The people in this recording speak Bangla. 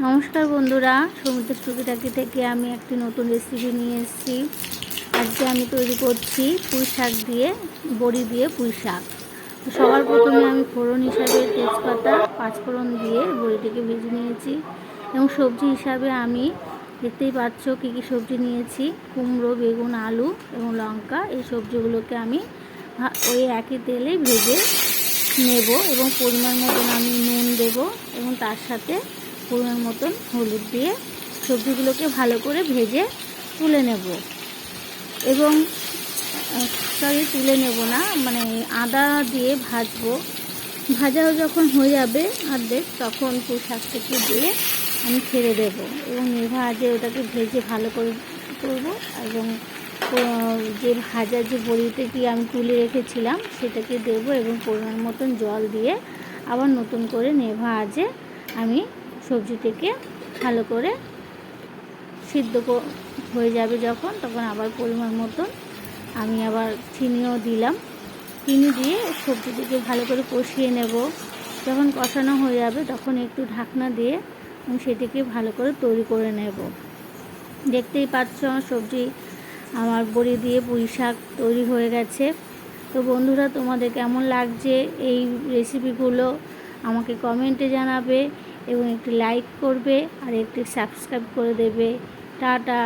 নমস্কার বন্ধুরা, সমুদ্রের টুকিটাকি থেকে আমি একটি নতুন রেসিপি নিয়ে এসেছি। আজকে আমি তৈরি করছি পুঁই শাক দিয়ে, বড়ি দিয়ে পুঁই শাক। তো সবার প্রথমে আমি ফোড়ন হিসাবে তেজপাতা, পাঁচফোড়ন দিয়ে বড়িটিকে ভেজে নিয়েছি। এবং সবজি হিসাবে আমি দেখতেই পাচ্ছ কী কী সবজি নিয়েছি: কুমড়ো, বেগুন, আলু এবং লঙ্কা। এই সবজিগুলোকে আমি ওই একই তেলে ভেজে নেব এবং পরিমাণ মতন আমি নুন দেব এবং তার সাথে পরিমাণ মতন হলুদ দিয়ে সবজিগুলোকে ভালো করে ভেজে তুলে নেব। এবং তুলে নেব না, মানে আদা দিয়ে ভাজবো। ভাজা যখন হয়ে যাবে অর্ধেক, তখন পুঁই শাকটাকে দিয়ে আমি ছেড়ে দেব এবং নেভা আজে ওটাকে ভেজে ভালো করে করব। এবং যে ভাজা যে বড়িটাকে আমি তুলে রেখেছিলাম সেটাকে দেব এবং পরিমাণ মতন জল দিয়ে আবার নতুন করে নেভা আজে আমি সবজিটিকে ভালো করে সিদ্ধ হয়ে যাবে যখন, তখন আবার পরিমাণ মতন আমি আবার চিনিও দিলাম। চিনি দিয়ে সবজিটিকে ভালো করে কষিয়ে নেব। যখন কষানো হয়ে যাবে তখন একটু ঢাকনা দিয়ে আমি সেটিকে ভালো করে তৈরি করে নেব। দেখতেই পাচ্ছ আমার বড়ি দিয়ে পুঁই শাক তৈরি হয়ে গেছে। তো বন্ধুরা, তোমাদের কেমন লাগছে এই রেসিপিগুলো আমাকে কমেন্টে জানাবে এবং একটি লাইক করবে আর একটি সাবস্ক্রাইব করে দেবে। টাটা।